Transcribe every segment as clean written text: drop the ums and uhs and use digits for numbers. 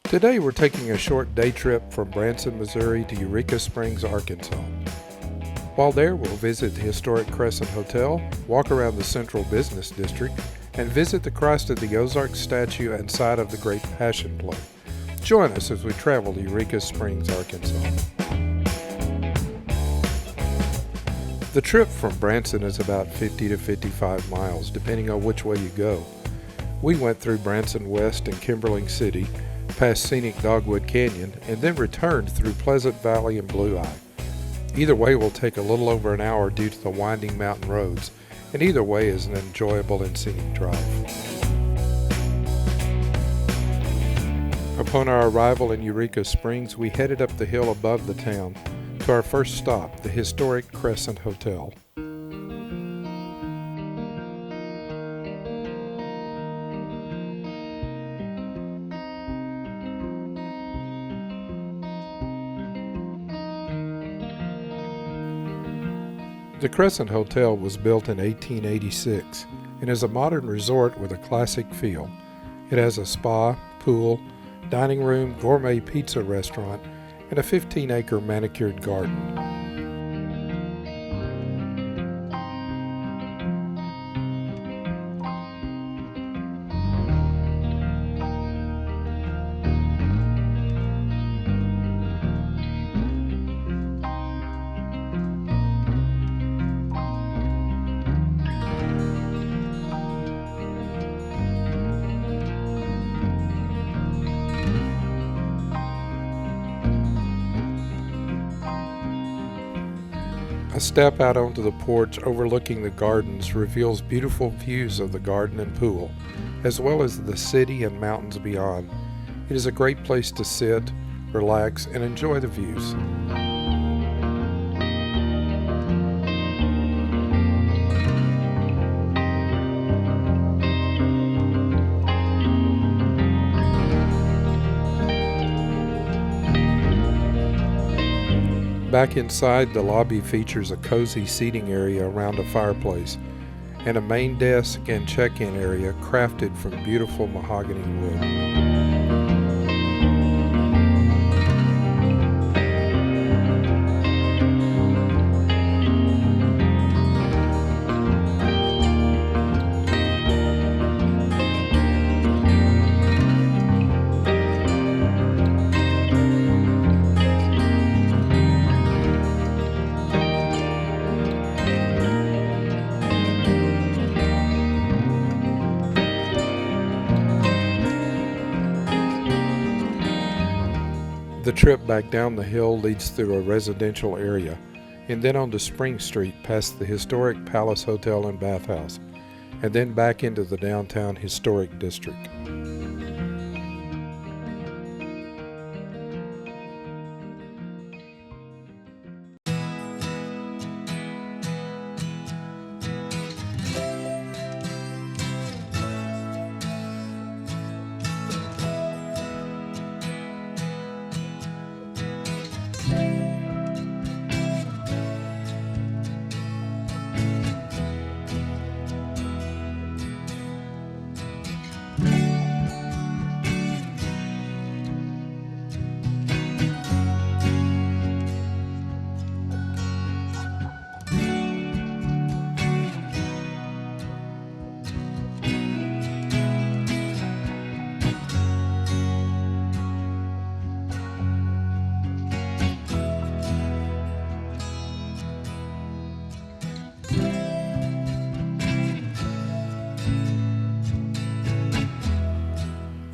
Today we're taking a short day trip from Branson, Missouri to Eureka Springs, Arkansas. While there, we'll visit the historic Crescent Hotel, walk around the Central Business District, and visit the Christ of the Ozarks statue and site of the Great Passion Play. Join us as we travel to Eureka Springs, Arkansas. The trip from Branson is about 50 to 55 miles, depending on which way you go. We went through Branson West and Kimberling City, past scenic Dogwood Canyon, and then returned through Pleasant Valley and Blue Eye. Either way will take a little over an hour due to the winding mountain roads, and either way is an enjoyable and scenic drive. Upon our arrival in Eureka Springs, we headed up the hill above the town to our first stop, the historic Crescent Hotel. The Crescent Hotel was built in 1886 and is a modern resort with a classic feel. It has a spa, pool, dining room, gourmet pizza restaurant, and a 15-acre manicured garden. A step out onto the porch overlooking the gardens reveals beautiful views of the garden and pool, as well as the city and mountains beyond. It is a great place to sit, relax, and enjoy the views. Back inside, the lobby features a cozy seating area around a fireplace and a main desk and check-in area crafted from beautiful mahogany wood. The trip back down the hill leads through a residential area and then onto Spring Street past the historic Palace Hotel and Bathhouse, and then back into the downtown historic district.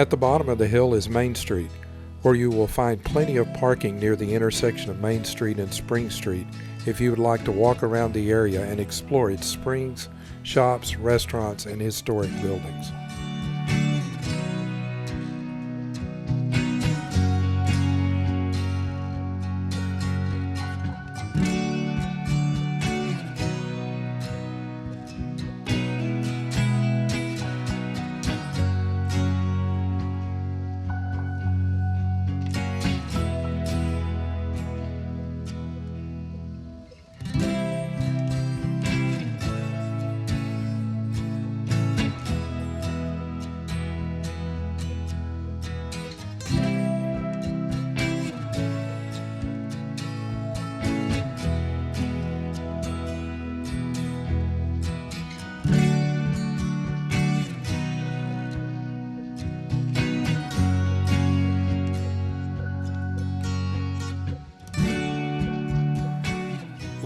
At the bottom of the hill is Main Street, where you will find plenty of parking near the intersection of Main Street and Spring Street if you would like to walk around the area and explore its springs, shops, restaurants, and historic buildings.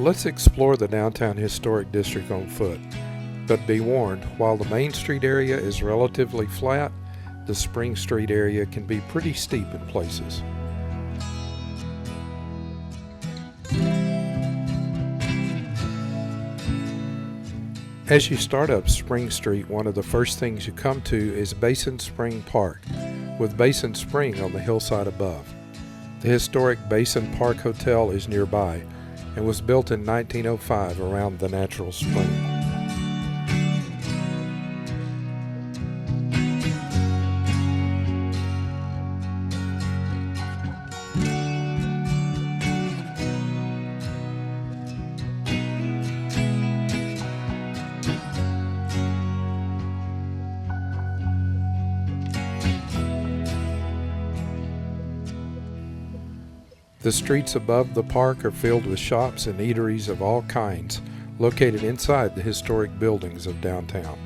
Let's explore the downtown historic district on foot. But be warned, while the Main Street area is relatively flat, the Spring Street area can be pretty steep in places. As you start up Spring Street, one of the first things you come to is Basin Spring Park, with Basin Spring on the hillside above. The historic Basin Park Hotel is nearby and was built in 1905 around the natural spring. The streets above the park are filled with shops and eateries of all kinds, located inside the historic buildings of downtown.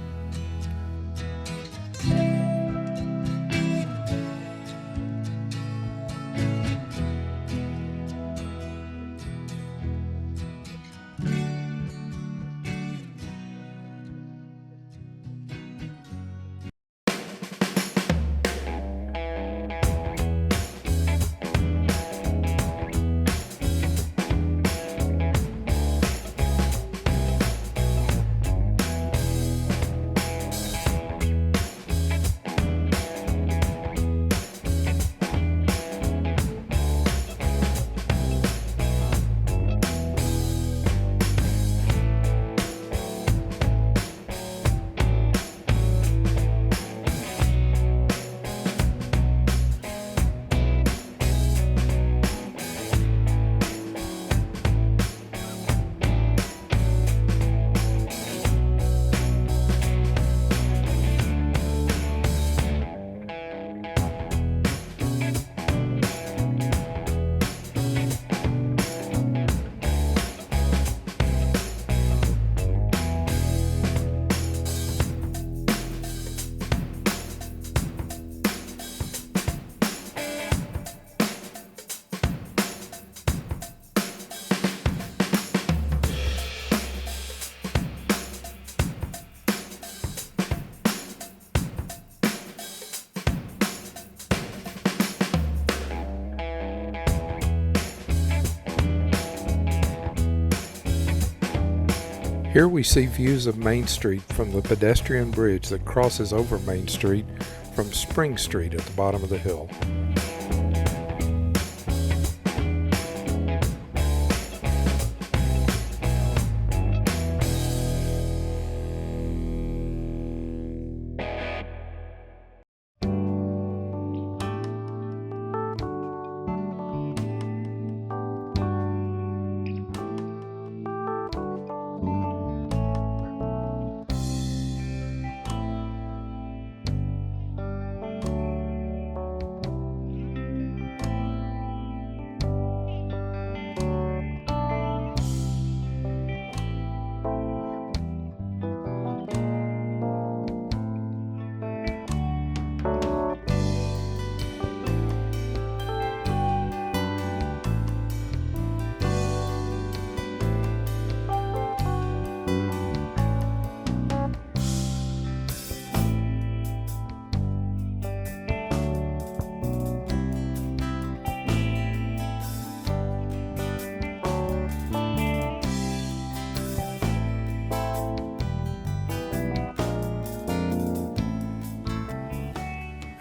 Here we see views of Main Street from the pedestrian bridge that crosses over Main Street from Spring Street at the bottom of the hill.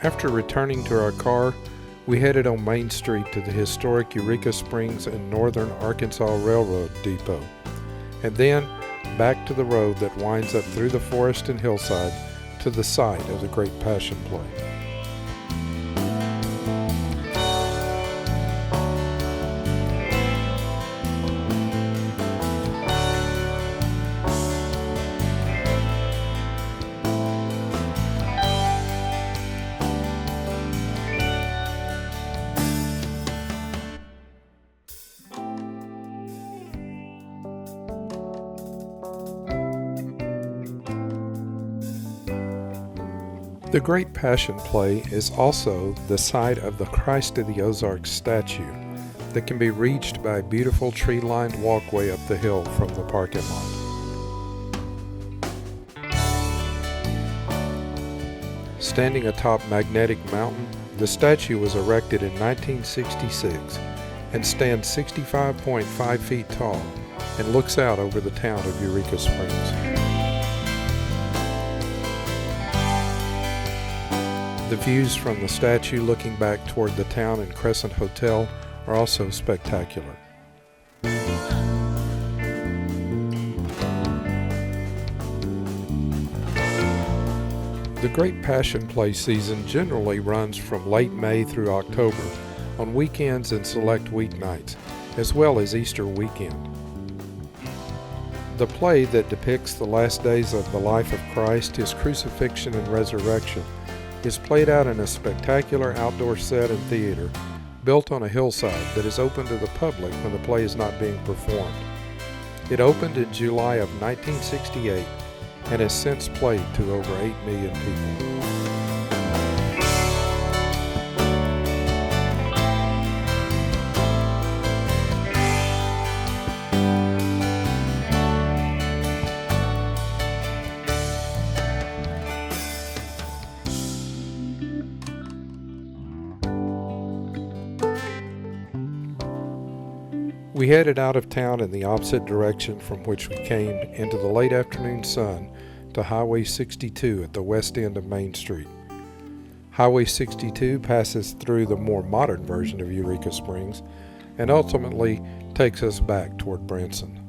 After returning to our car, we headed on Main Street to the historic Eureka Springs and Northern Arkansas Railroad Depot, and then back to the road that winds up through the forest and hillside to the site of the Great Passion Play. The Great Passion Play is also the site of the Christ of the Ozarks statue, that can be reached by a beautiful tree-lined walkway up the hill from the parking lot. Standing atop Magnetic Mountain, the statue was erected in 1966 and stands 65.5 feet tall and looks out over the town of Eureka Springs. The views from the statue looking back toward the town and Crescent Hotel are also spectacular. The Great Passion Play season generally runs from late May through October on weekends and select weeknights, as well as Easter weekend. The play that depicts the last days of the life of Christ, his crucifixion and resurrection, is played out in a spectacular outdoor set and theater built on a hillside that is open to the public when the play is not being performed. It opened in July of 1968 and has since played to over 8 million people. We headed out of town in the opposite direction from which we came into the late afternoon sun to Highway 62 at the west end of Main Street. Highway 62 passes through the more modern version of Eureka Springs and ultimately takes us back toward Branson.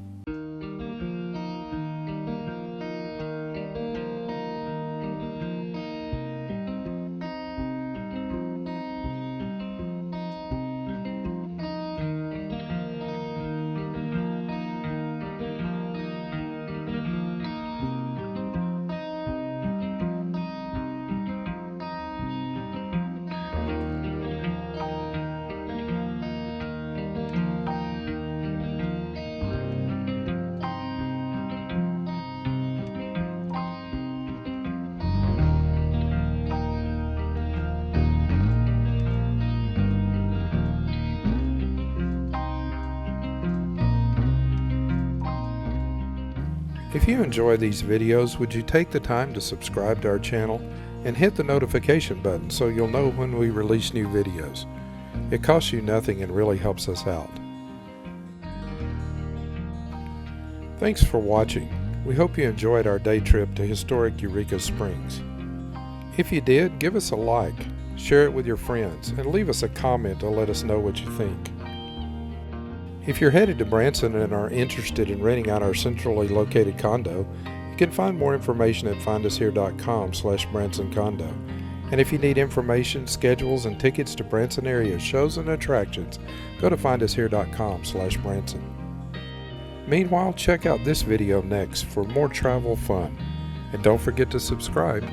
If you enjoy these videos, would you take the time to subscribe to our channel and hit the notification button so you'll know when we release new videos. It costs you nothing and really helps us out. Thanks for watching. We hope you enjoyed our day trip to historic Eureka Springs. If you did, give us a like, share it with your friends, and leave us a comment to let us know what you think. If you're headed to Branson and are interested in renting out our centrally located condo, you can find more information at findushere.com/BransonCondo. And if you need information, schedules, and tickets to Branson area shows and attractions, go to findushere.com/Branson. Meanwhile, check out this video next for more travel fun. And don't forget to subscribe.